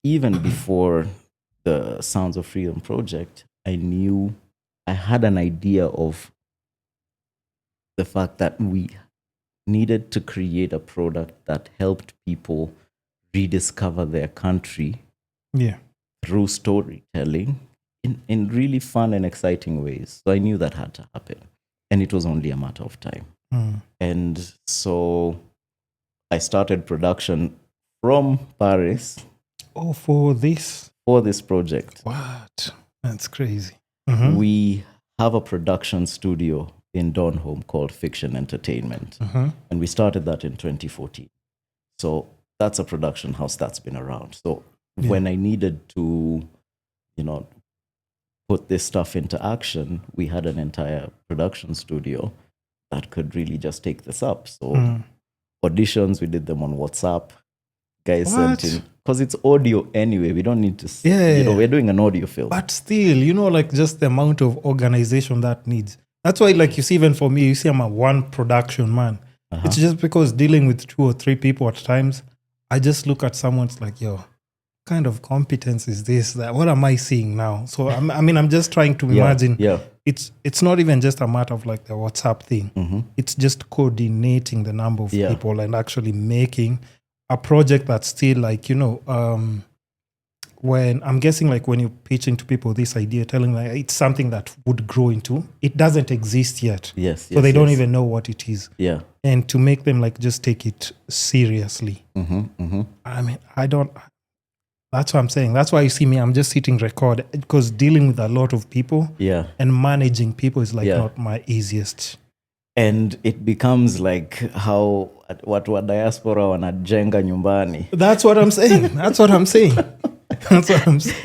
even before the Sounds of Freedom project, I had an idea of the fact that we needed to create a product that helped people rediscover their country through storytelling in really fun and exciting ways. So I knew that had to happen. And it was only a matter of time. And so I started production from Paris. Oh, for this project. What? That's crazy. We have a production studio in Donholm called Fiction Entertainment. And we started that in 2014. So that's a production house that's been around. So when I needed to, put this stuff into action, we had an entire production studio that could really just take this up. So auditions, we did them on WhatsApp. Guys sent in, because it's audio anyway. We don't need to see, we're doing an audio film. But still, like just the amount of organization that needs. That's why, like you see, even for me, you see I'm a one production man. It's just because dealing with 2 or 3 people at times, I just look at someone's like, yo, what kind of competence is this? What am I seeing now? So I'm just trying to imagine. It's not even just a matter of like the WhatsApp thing. It's just coordinating the number of people and actually making a project that's still like, when I'm guessing like when you're pitching to people this idea, telling them it's something that would grow into, it doesn't exist yet. So they don't even know what it is. And to make them like just take it seriously. I mean, that's what I'm saying. That's why you see me, I'm just hitting record, because dealing with a lot of people and managing people is like not my easiest. And it becomes like how watu wa diaspora wanajenga nyumbani. That's what I'm saying. That's what I'm saying.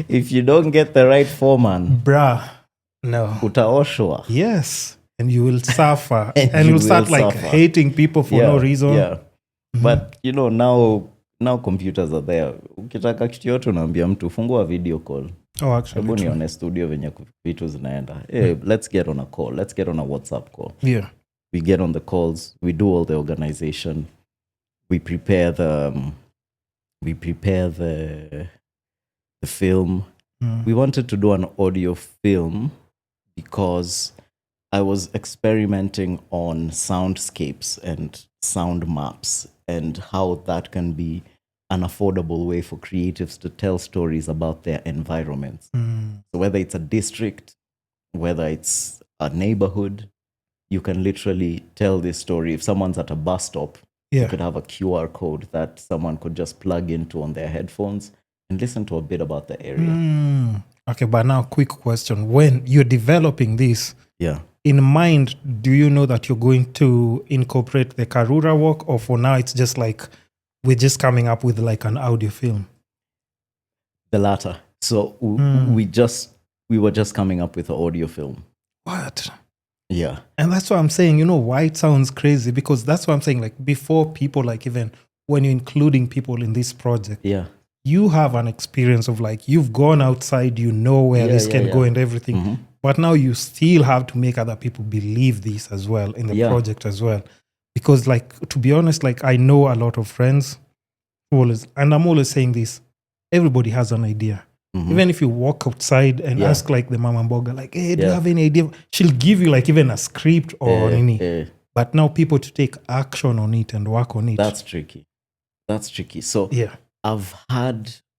If you don't get the right foreman, no. Utaoshwa. Yes. And you will suffer. and you'll start like hating people for no reason. But now computers are there. Ukitaka kitu yote unaambia mtu fungua video call. Actually. Nione studio venye vitu zinaenda. Hey, let's get on a call. Let's get on a WhatsApp call. We get on the calls. We do all the organization. We prepare the film. We wanted to do an audio film because I was experimenting on soundscapes and sound maps and how that can be an affordable way for creatives to tell stories about their environments. So whether it's a district, whether it's a neighborhood, you can literally tell this story. If someone's at a bus stop, you could have a QR code that someone could just plug into on their headphones and listen to a bit about the area. Okay, but now quick question. When you're developing this, in mind, do you know that you're going to incorporate the Karura work, or for now it's just like we're just coming up with like an audio film? The latter. So we were just coming up with an audio film. What? Yeah. And that's what I'm saying, why it sounds crazy, because that's what I'm saying, like before people, like even when you're including people in this project, you have an experience of like, you've gone outside, where this can go and everything. But now you still have to make other people believe this as well in the project as well. Because like, to be honest, like I know a lot of friends and I'm always saying this, everybody has an idea. Even if you walk outside and ask like the mama mboga, like, hey, do you have any idea? She'll give you like even a script or any. But now people to take action on it and work on it. That's tricky. So I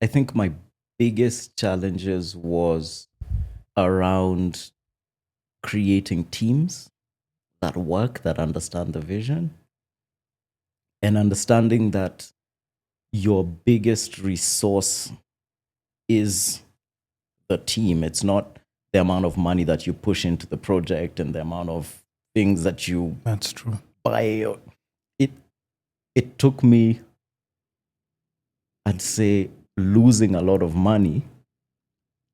think my biggest challenges was around creating teams that work, that understand the vision, and understanding that your biggest resource is the team. It's not the amount of money that you push into the project and the amount of things that you That's true. buy. It took me, I'd say, losing a lot of money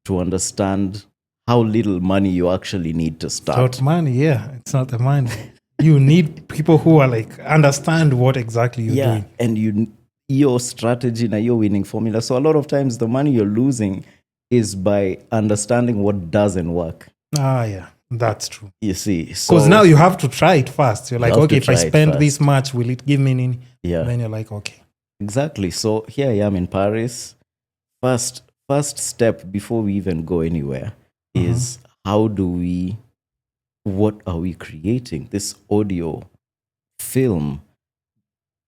to understand how little money you actually need to start. Not money, it's not the money. You need people who are like understand what exactly you're doing. And your strategy and your winning formula. So a lot of times the money you're losing is by understanding what doesn't work. That's true. You see, because now you have to try it first. You're like, okay, if I spend this much, will it give me any? Then you're like, okay. Exactly. So here I am in Paris first step before we even go anywhere is what are we creating? This audio film,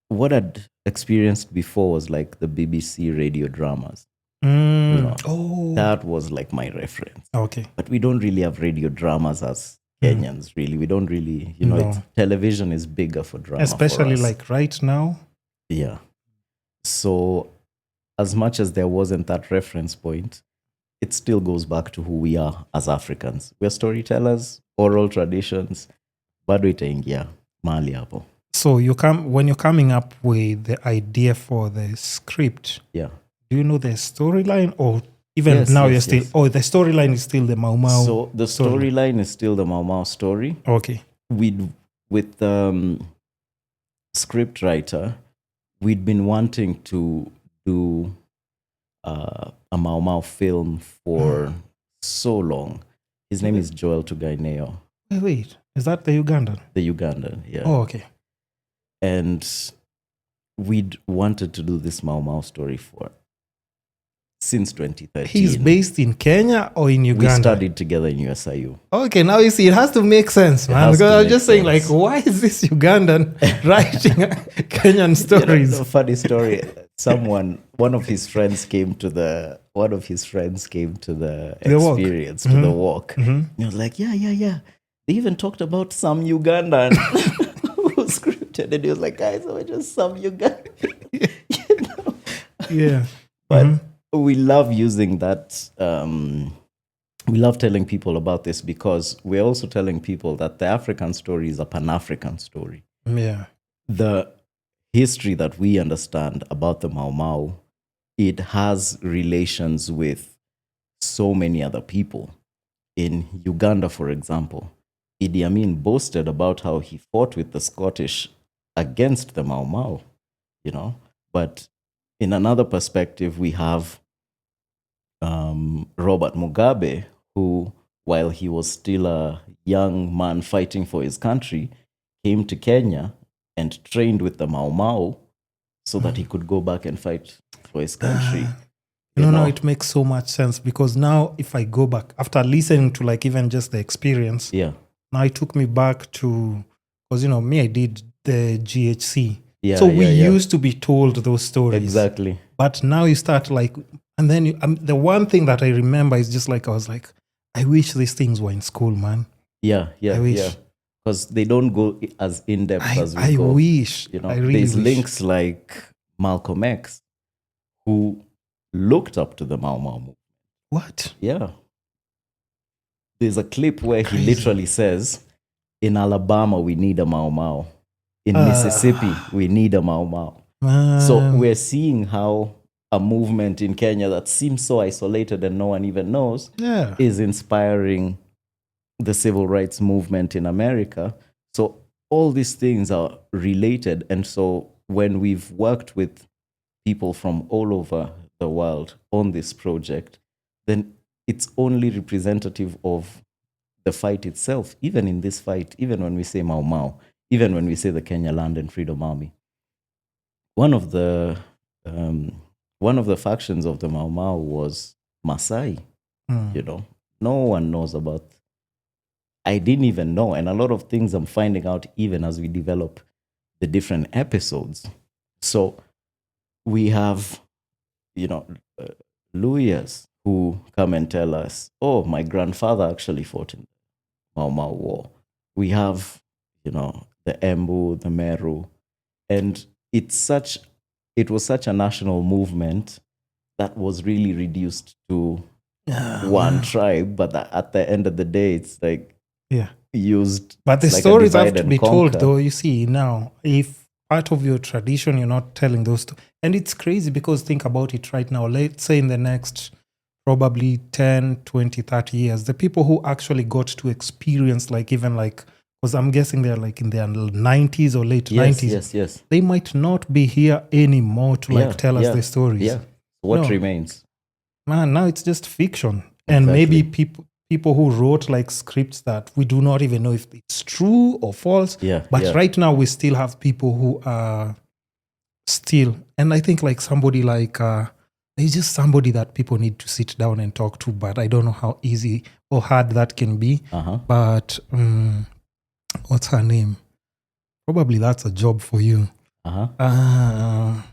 what I'd experienced before was like the BBC radio dramas. That was like my reference. Okay. But we don't really have radio dramas as Kenyans, really. We don't really, television is bigger for drama. Especially for us. like right now. Yeah. So as much as there wasn't that reference point, it still goes back to who we are as Africans. We're storytellers, oral traditions. Bado itaingia mahali hapo. So when you're coming up with the idea for the script, yeah, do you know the storyline, or even now you're still? Yes. Oh, the storyline is still the Mau Mau. So the storyline is still the Mau Mau story. Okay. With script writer, we'd been wanting to do a Mau Mau film for so long. His name is Joel Tugaineo. Wait, is that the Ugandan? The Ugandan, yeah. Oh, okay. And we'd wanted to do this Mau Mau story since 2013. He's based in Kenya or in Uganda? We studied together in USIU. Okay, now you see, it has to make sense, man. Because I was just saying, like, why is this Ugandan writing Kenyan stories? Funny story. One of his friends came to the experience, to the walk. Mm-hmm. He was like, yeah. They even talked about some Ugandan who scripted, and he was like, guys, we're just some Ugandan. Yeah. But we love using that. We love telling people about this because we're also telling people that the African story is a Pan-African story. Yeah. The history that we understand about the Mau Mau, it has relations with so many other people. In Uganda, for example, Idi Amin boasted about how he fought with the Scottish against the Mau Mau, But in another perspective, we have Robert Mugabe, who, while he was still a young man fighting for his country, came to Kenya and trained with the Mau Mau so that he could go back and fight for his country. No, it makes so much sense because now if I go back, after listening to like even just the experience, now it took me back to, because I did the GHC. Yeah, so we used to be told those stories. Exactly. But now you start like, and then the one thing that I remember is just like, I was like, I wish these things were in school, man. Yeah. Because they don't go as in-depth as we go. I wish. I really there's wish. Links like Malcolm X, who looked up to the Mau Mau movement. What? Yeah. There's a clip where he literally says, in Alabama, we need a Mau Mau. In Mississippi, we need a Mau Mau. So we're seeing how a movement in Kenya that seems so isolated and no one even knows is inspiring the civil rights movement in America. So all these things are related. And so when we've worked with people from all over the world on this project, then it's only representative of the fight itself. Even in this fight, even when we say Mau Mau, even when we say the Kenya Land and Freedom Army, one of the factions of the Mau Mau was Maasai. No one knows about. I didn't even know, and a lot of things I'm finding out even as we develop the different episodes. So we have, lawyers who come and tell us, "Oh, my grandfather actually fought in the Mau Mau War." We have, the Embu, the Meru, and it was such a national movement that was really reduced to one tribe. But at the end of the day, it's like used. But the like stories have to be told, though. You see, now if part of your tradition, you're not telling those, and it's crazy because think about it right now. Let's say in the next probably 10, 20, 30 years, the people who actually got to experience because I'm guessing they're like in their 90s or late 90s. Yes. They might not be here anymore to tell us the stories. Yeah. What remains? Man, now it's just fiction. Exactly. And maybe people who wrote like scripts that we do not even know if it's true or false. But right now we still have people who are still, and I think like somebody like There's just somebody that people need to sit down and talk to, but I don't know how easy or hard that can be. But what's her name? Probably that's a job for you. Mama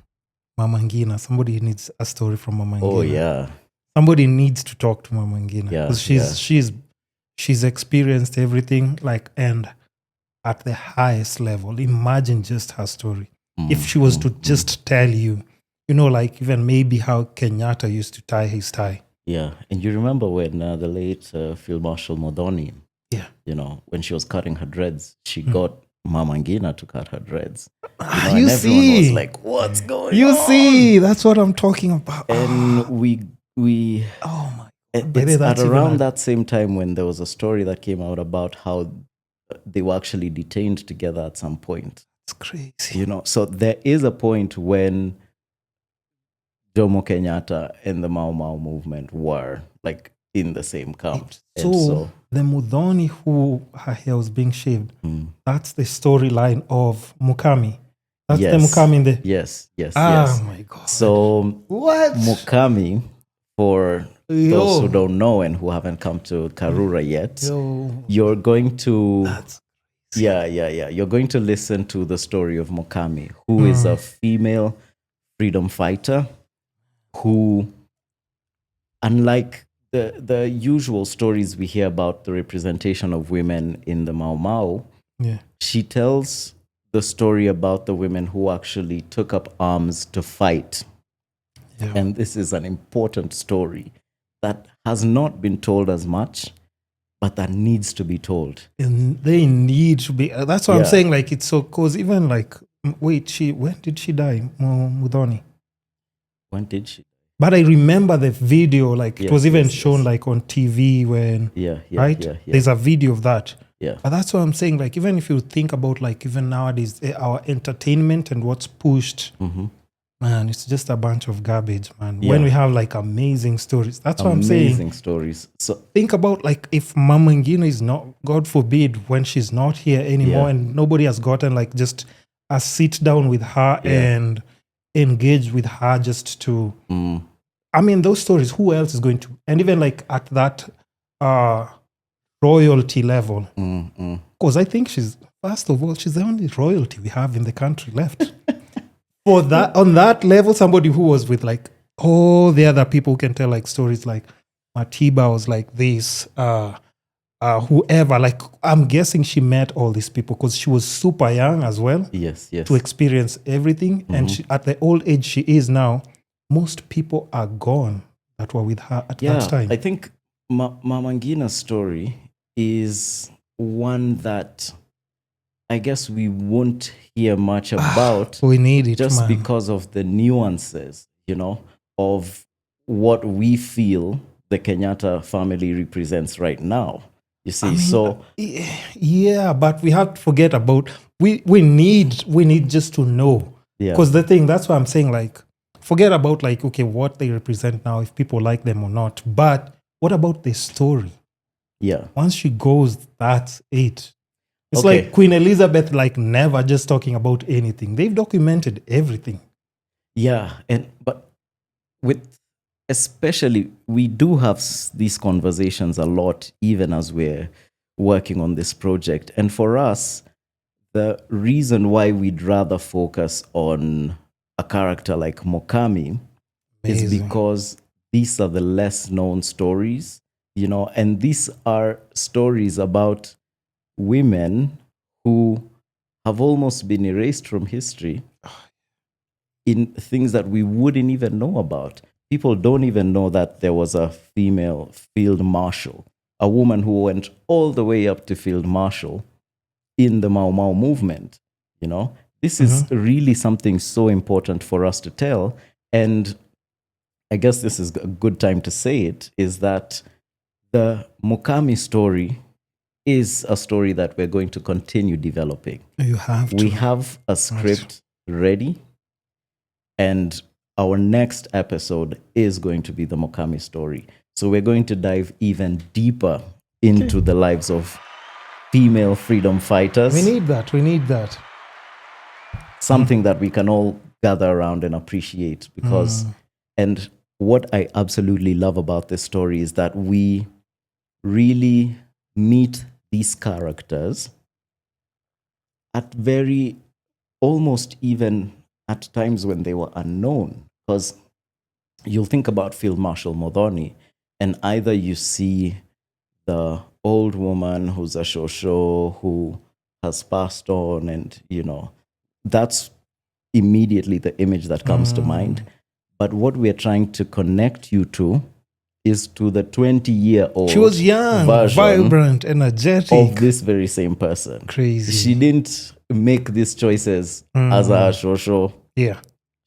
Ngina. Somebody needs a story from Mama Ngina. Oh yeah. Somebody needs to talk to Mama Ngina because she's experienced everything, like, and at the highest level. Imagine just her story. If she was to just tell you, like even maybe how Kenyatta used to tie his tie. Yeah, and you remember when the late Field Marshal Modoni, when she was cutting her dreads, she got Mama Ngina to cut her dreads. And everyone was like, what's going on? You see, that's what I'm talking about. And we oh my God. It's at around that same time when there was a story that came out about how they were actually detained together at some point. It's crazy. So there is a point when Jomo Kenyatta and the Mau Mau movement were like in the same camp. So the Mudhoni who her hair was being shaved, that's the storyline of Mukami. That's the Mukami in the... Yes. Oh my God. So what? Mukami, for those who don't know and who haven't come to Karura yet, you're going to... You're going to listen to the story of Mukami, who is a female freedom fighter who, unlike the usual stories we hear about the representation of women in the Mau Mau, she tells the story about the women who actually took up arms to fight. Yeah. And this is an important story that has not been told as much, but that needs to be told. And they need to be. That's what I'm saying. Like, it's so, because even like, when did she die, Mudhoni? When did she? But I remember the video, like it was even shown like on TV when, There's a video of that. Yeah. But that's what I'm saying. Like, even if you think about like even nowadays, our entertainment and what's pushed, man, it's just a bunch of garbage, man. Yeah. When we have like amazing stories, that's what I'm saying. Amazing stories. So think about like if Mama Ngina is not, God forbid, when she's not here anymore and nobody has gotten like just a sit down with her and engage with her just to, I mean, those stories, who else is going to, and even like at that royalty level, because I think first of all, she's the only royalty we have in the country left. For that, on that level, somebody who was with like all the other people can tell like stories like Matiba was like this, whoever, like I'm guessing she met all these people because she was super young as well. Yes. To experience everything. And she, at the old age she is now, most people are gone that were with her at that time. I think Mama Ngina's story is one that I guess we won't hear much about. We need it, just man. Because of the nuances, of what we feel the Kenyatta family represents right now. You see, but we have to forget about we need just to know. Because that's why I'm saying, like, forget about like, okay, what they represent now, if people like them or not. But what about the story? Yeah. Once she goes, that's it. It's like Queen Elizabeth, like never just talking about anything. They've documented everything. Yeah. But especially, we do have these conversations a lot, even as we're working on this project. And for us, the reason why we'd rather focus on a character like Mukami is because these are the less known stories, and these are stories about women who have almost been erased from history in things that we wouldn't even know about. People don't even know that there was a female field marshal, a woman who went all the way up to field marshal in the Mau Mau movement. This is really something so important for us to tell. And I guess this is a good time to say it, is that the Mukami story is a story that we're going to continue developing. You have to. We have a script ready, and our next episode is going to be the Mukami story. So we're going to dive even deeper into the lives of female freedom fighters. We need that. Something that we can all gather around and appreciate, because, and what I absolutely love about this story is that we really meet these characters at very, almost even at times when they were unknown. Because you'll think about Field Marshal Modoni, and either you see the old woman who's a shosho who has passed on, and that's immediately the image that comes to mind. But what we're trying to connect you to is to the 20-year-old. She was young, vibrant, energetic. Of this very same person. Crazy. She didn't make these choices as a shosho. Yeah.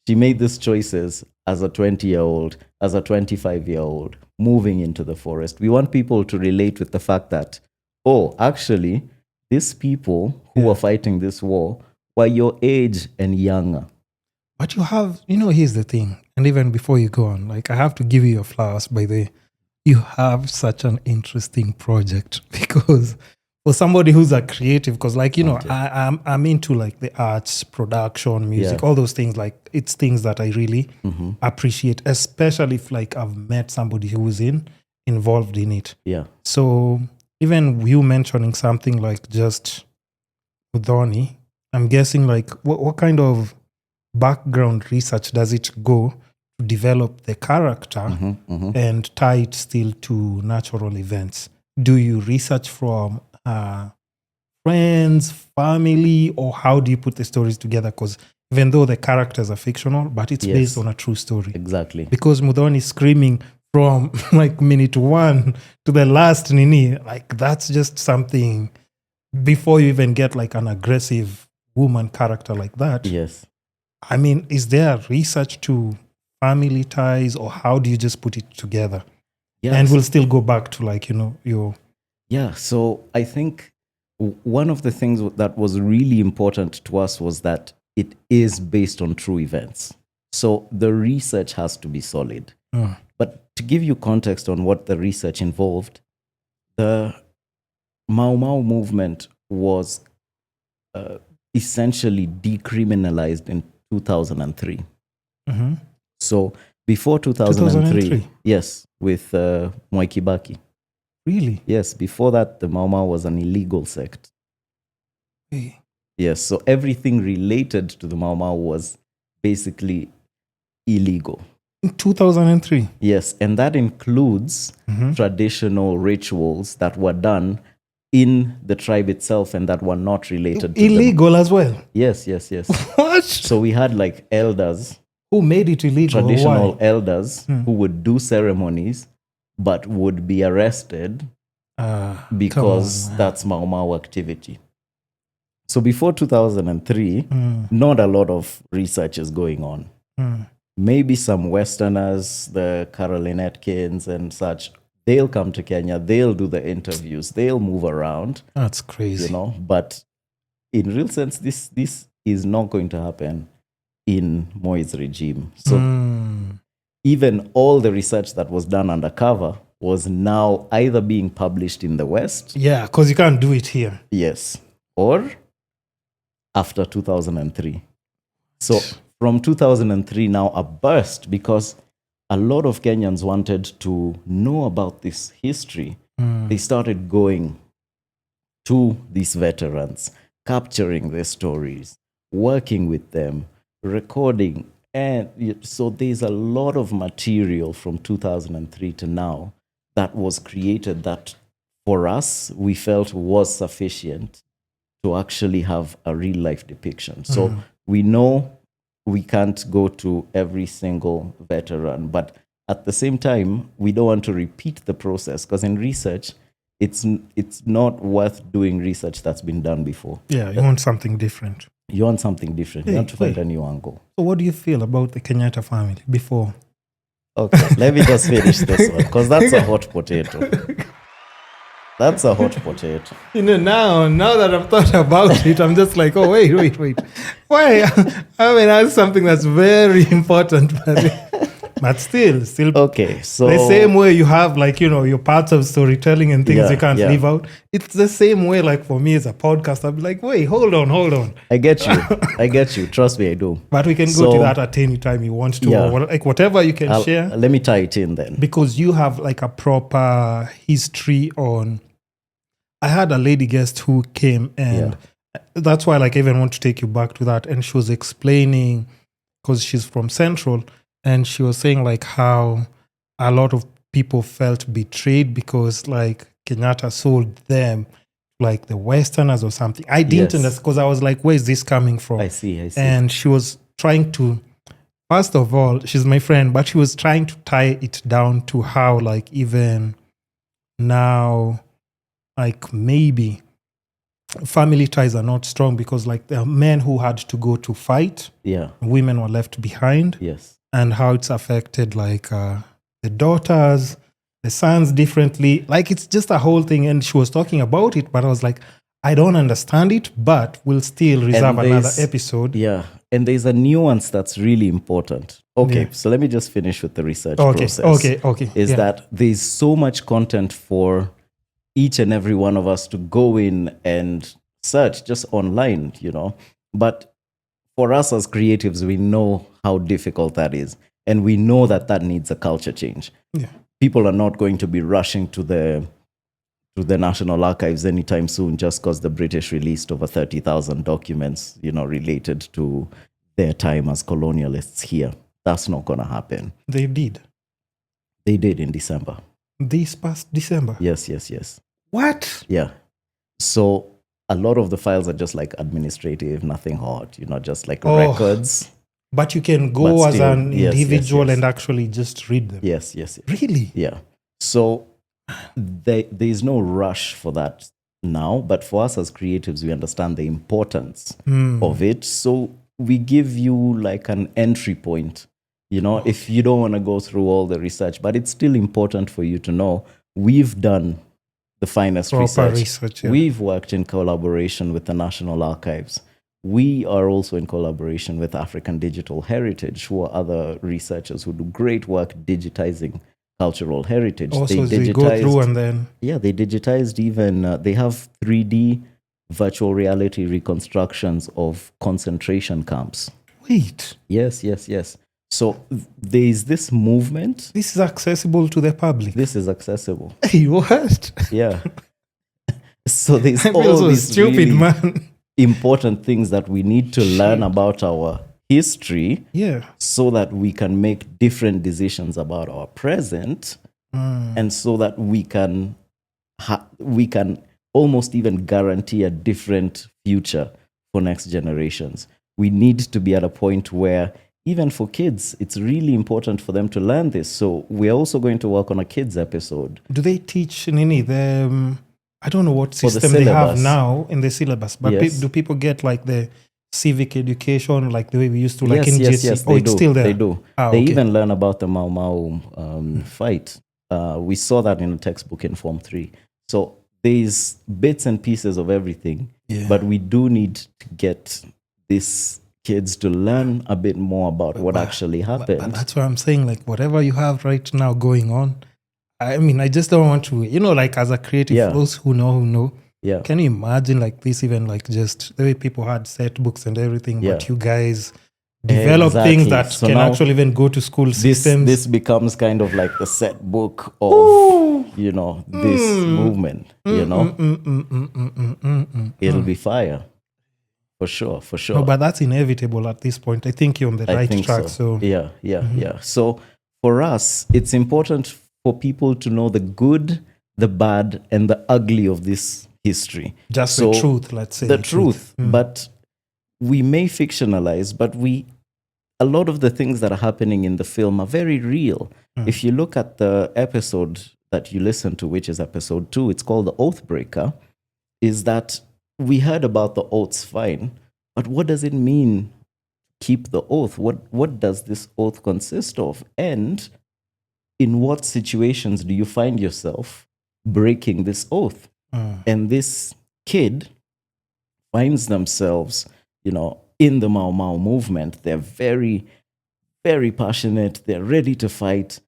She made these choices as a 20-year-old, as a 25-year-old, moving into the forest. We want people to relate with the fact that, actually, these people who were fighting this war were your age and younger. But you have, here's the thing. And even before you go on, I have to give you your flowers by the way. You have such an interesting project, because for somebody who's a creative, because I'm into the arts, production, music, all those things. It's things that I really appreciate, especially if I've met somebody who's involved in it. Yeah. So even you mentioning something like just Udhoni, I'm guessing what kind of background research does it go to develop the character and tie it still to natural events? Do you research from friends, family, or how do you put the stories together? Because even though the characters are fictional, but it's based on a true story. Exactly. Because Mudhoni is screaming from minute 1 to the last nini, that's just something before you even get an aggressive woman character like that. Yes. I mean, is there research to family ties, or how do you just put it together? Yes. And we'll still go back to your... Yeah, so I think one of the things that was really important to us was that it is based on true events. So the research has to be solid. But to give you context on what the research involved, the Mau Mau movement was essentially decriminalized in 2003. So before 2003, yes, with Mwai Kibaki. Really? Yes, before that, the Mau Mau was an illegal sect. Hey. Yes, so everything related to the Mau Mau was basically illegal. In 2003? Yes, and that includes traditional rituals that were done in the tribe itself and that were not related to illegal them. As well? Yes. What? So we had elders. Who made it illegal? Traditional elders who would do ceremonies but would be arrested because that's Mau Mau activity. So before 2003, not a lot of research is going on. Maybe some Westerners, the Caroline Atkins and such, they'll come to Kenya, they'll do the interviews, they'll move around. That's crazy. But in real sense, this is not going to happen in Moi's regime. So even all the research that was done undercover was now either being published in the West. Yeah, because you can't do it here. Yes. Or after 2003. So from 2003 now a burst, because a lot of Kenyans wanted to know about this history. They started going to these veterans, capturing their stories, working with them, recording. And so there's a lot of material from 2003 to now that was created that for us, we felt was sufficient to actually have a real life depiction. So we know we can't go to every single veteran, but at the same time, we don't want to repeat the process, because in research, it's not worth doing research that's been done before. Yeah, you want something different. You want something different. You want to find a new angle. So what do you feel about the Kenyatta family before? Okay, let me just finish this one, because that's a hot potato. That's a hot potato. Now that I've thought about it, I'm just like, wait. Why? I mean, that's something that's very important. But still okay. So the same way you have like, your parts of storytelling and things you can't leave out. It's the same way like for me as a podcast. I'm like, wait, hold on. I get you. Trust me, I do. But we can go to that at any time you want to, or like whatever you can share. Let me tie it in then. Because you have like a proper history on. I had a lady guest who came and that's why like I even want to take you back to that. And she was explaining, because she's from Central, and she was saying like how a lot of people felt betrayed because like Kenyatta sold them like the Westerners or something. I didn't understand because I was like, where is this coming from? I see. And she was trying to, first of all, she's my friend, but she was trying to tie it down to how like even now, like maybe family ties are not strong because like there are men who had to go to fight. Yeah. Women were left behind. Yes. And how it's affected like the daughters, the sons differently. Like it's just a whole thing. And she was talking about it, but I was like, I don't understand it, but we'll still reserve another episode. Yeah. And there's a nuance that's really important. Okay. So let me just finish with the research process. Okay. Is that there's so much content for each and every one of us to go in and search just online, But for us as creatives, we know how difficult that is. And we know that needs a culture change. Yeah. People are not going to be rushing to the National Archives anytime soon just because the British released over 30,000 documents, related to their time as colonialists here. That's not going to happen. They did. They did in December. This past December? Yes. What? Yeah. So a lot of the files are just like administrative, nothing hot, just like records. But you can go as an individual and actually just read them. Yes. Really? Yeah. So there is no rush for that now, but for us as creatives, we understand the importance of it. So we give you like an entry point, if you don't want to go through all the research, but it's still important for you to know we've done the finest research. We've worked in collaboration with the National Archives. We are also in collaboration with African Digital Heritage, who are other researchers who do great work digitizing cultural heritage. Also, they go through and then... Yeah, they digitized even... they have 3D virtual reality reconstructions of concentration camps. Wait. Yes. So there is this movement. This is accessible to the public. This is accessible. Hey, what? Yeah. So there's all these stupid, really man. important things that we need to learn about our history. Yeah. So that we can make different decisions about our present, and so that we can almost even guarantee a different future for next generations. We need to be at a point where even for kids, it's really important for them to learn this. So we're also going to work on a kids episode. Do they teach Nini I don't know what system they have now in the syllabus, but do people get like the civic education like the way we used to like in GC? Yes, it's still there? They do. They even learn about the Mau Mau fight. We saw that in the textbook in Form 3. So there's bits and pieces of everything, but we do need to get this kids to learn a bit more about what actually happened. But that's what I'm saying, like whatever you have right now going on, I mean, I just don't want to, like as a creative, those who know. Yeah. Can you imagine like this, even like just the way people had set books and everything, but you guys develop things that can actually even go to school systems. This becomes kind of like the set book of, this movement, It'll be fire. For sure. No, but that's inevitable at this point. I think you're on the right track. So yeah. So for us, it's important for people to know the good, the bad, and the ugly of this history. Just the truth, let's say. The truth. But we may fictionalize, but a lot of the things that are happening in the film are very real. If you look at the episode that you listen to, which is episode 2, it's called The Oathbreaker, is that we heard about the oaths fine, but what does it mean to keep the oath? What does this oath consist of? And in what situations do you find yourself breaking this oath? And this kid finds themselves, in the Mau Mau movement. They're very, very passionate, they're ready to fight,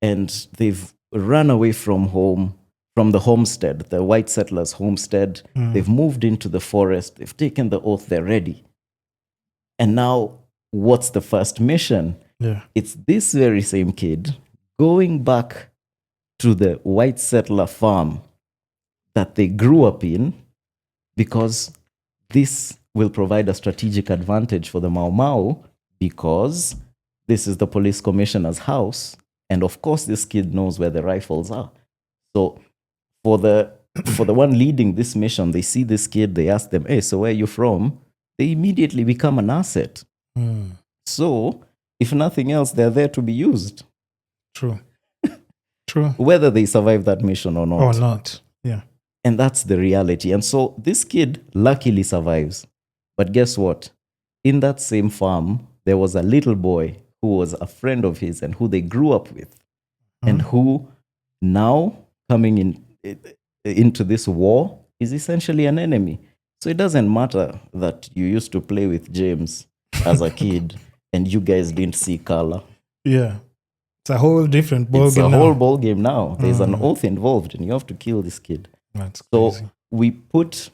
and they've run away from home, from the homestead, the white settlers' homestead. They've moved into the forest, they've taken the oath, they're ready. And now, what's the first mission? Yeah. It's this very same kid going back to the white settler farm that they grew up in, because this will provide a strategic advantage for the Mau Mau, because this is the police commissioner's house. And of course, this kid knows where the rifles are. So for the one leading this mission, they see this kid, they ask them, hey, so where are you from? They immediately become an asset. So if nothing else, they're there to be used. True. Whether they survive that mission or not. Or not, yeah. And that's the reality. And so this kid luckily survives. But guess what? In that same farm, there was a little boy who was a friend of his and who they grew up with, and who now coming into this war is essentially an enemy. So it doesn't matter that you used to play with James as a kid and you guys didn't see color. Yeah. It's a whole different ball it's game a now. whole ball game now. There's an oath involved and you have to kill this kid. That's So crazy. we put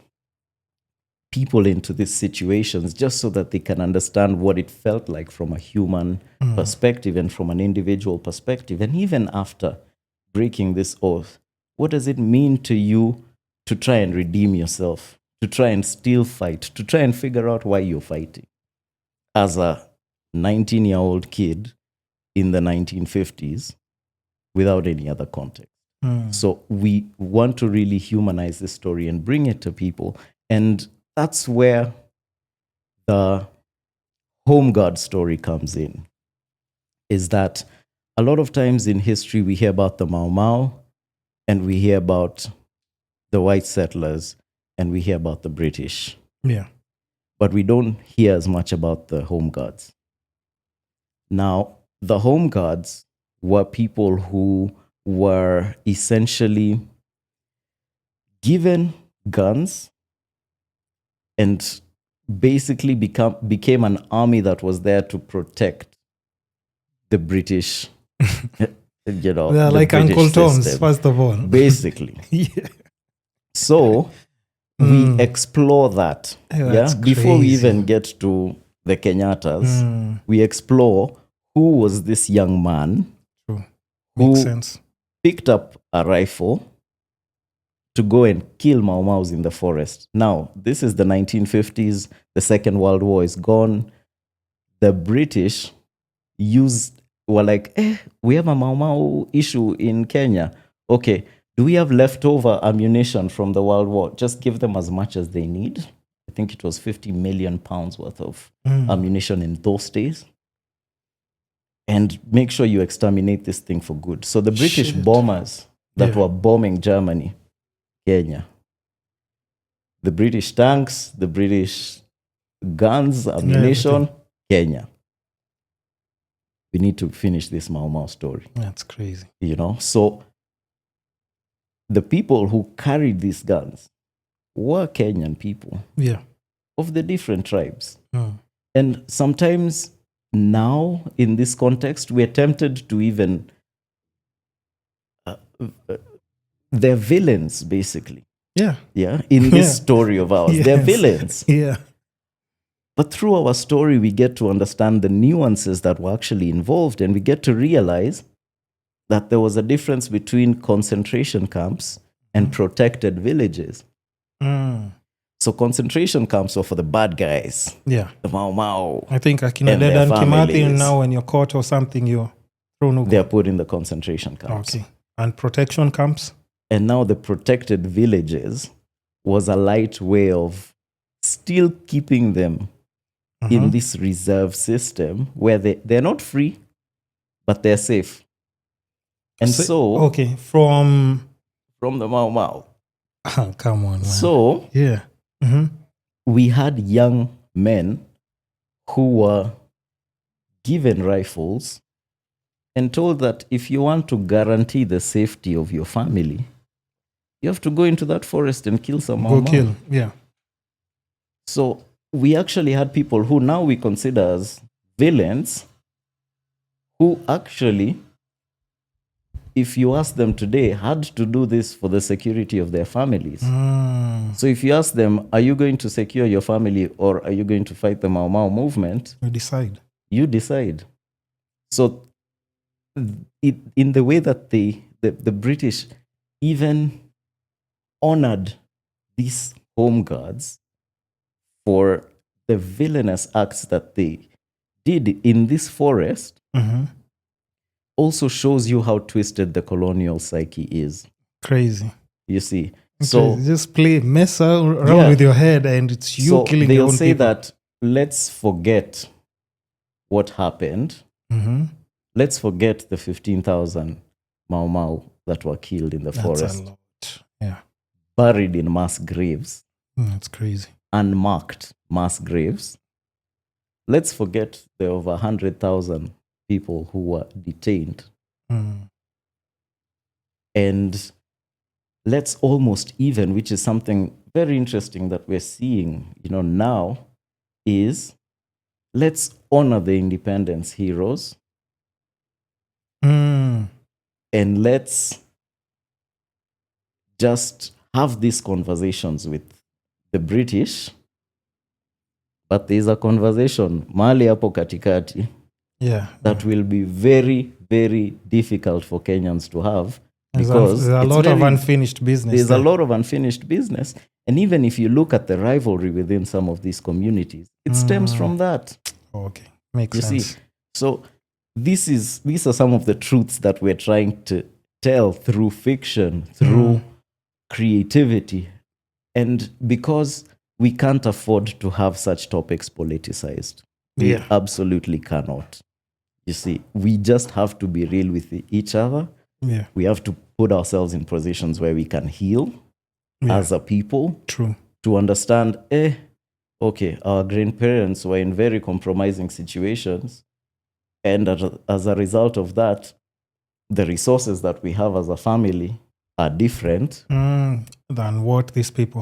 people into these situations just so that they can understand what it felt like from a human perspective and from an individual perspective. And even after breaking this oath, what does it mean to you to try and redeem yourself, to try and still fight, to try and figure out why you're fighting? As a 19-year-old kid in the 1950s, without any other context. So we want to really humanize this story and bring it to people. And that's where the home guard story comes in, is that a lot of times in history we hear about the Mau Mau and we hear about the white settlers and we hear about the British. Yeah. But we don't hear as much about the home guards. Now, the home guards were people who were essentially given guns and basically became an army that was there to protect the British, They're like British Uncle Tom's, system, first of all. basically. Yeah. So we explore that. That's Before we crazy. even get to the Kenyattas, we explore who was this young man True. who Makes sense. picked up a rifle to go and kill Mau Maus in the forest. Now, this is the 1950s. The Second World War is gone. The British were like, we have a Mau Mau issue in Kenya. Okay, do we have leftover ammunition from the World War? Just give them as much as they need. I think it was 50 million pounds worth of ammunition in those days. And make sure you exterminate this thing for good. So the British bombers that were bombing Germany, Kenya, the British tanks, the British guns, ammunition, Kenya. We need to finish this Mau Mau story. That's crazy. So the people who carried these guns were Kenyan people. Yeah. Of the different tribes. And sometimes now, in this context, we're tempted to even... they're villains, basically. Yeah. Yeah, in this story of ours. Yes. They're villains. Yeah. But through our story, we get to understand the nuances that were actually involved, and we get to realize that there was a difference between concentration camps and protected villages. So concentration camps were for the bad guys. Yeah. The Mau Mau. I think Akina And their Dedan Kimathi, families. now when you're caught or something, you're thrown over. They're put in the concentration camps. Okay. And protection camps? And now the protected villages was a light way of still keeping them in this reserve system where they're not free, but they're safe. And so okay, from the Mau Mau. Come on, man. So yeah. We had young men who were given rifles and told that if you want to guarantee the safety of your family, you have to go into that forest and kill some Mau Mau. Go kill, yeah. So we actually had people who now we consider as villains who actually, if you ask them today, had to do this for the security of their families. So if you ask them, are you going to secure your family or are you going to fight the Mau Mau movement? You decide. So in the way that the British even honored these home guards for the villainous acts that they did in this forest, also shows you how twisted the colonial psyche is. Crazy. You see. So just mess around with your head and it's you killing your own people. They'll say that let's forget what happened. Let's forget the 15,000 Mau Mau that were killed in the forest. That's a lot. Yeah. Buried in mass graves. That's crazy. Unmarked mass graves. Let's forget the over 100,000 people who were detained. And let's almost even, which is something very interesting that we're seeing, now, is let's honor the independence heroes. And let's just have these conversations with the British. But there's a conversation, mahali hapo katikati, that will be very, very difficult for Kenyans to have. Because there's a lot of unfinished business. There's a lot of unfinished business. And even if you look at the rivalry within some of these communities, it stems from that. Okay, makes sense. You see? So these are some of the truths that we're trying to tell through fiction, through creativity. And because we can't afford to have such topics politicized. We absolutely cannot. You see, we just have to be real with each other. Yeah. We have to put ourselves in positions where we can heal as a people. True. To understand, okay, our grandparents were in very compromising situations. And as a result of that, the resources that we have as a family are different than what these people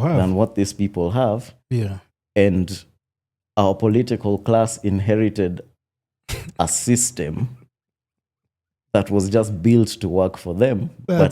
have. Yeah. And our political class inherited a system that was just built to work for them. That's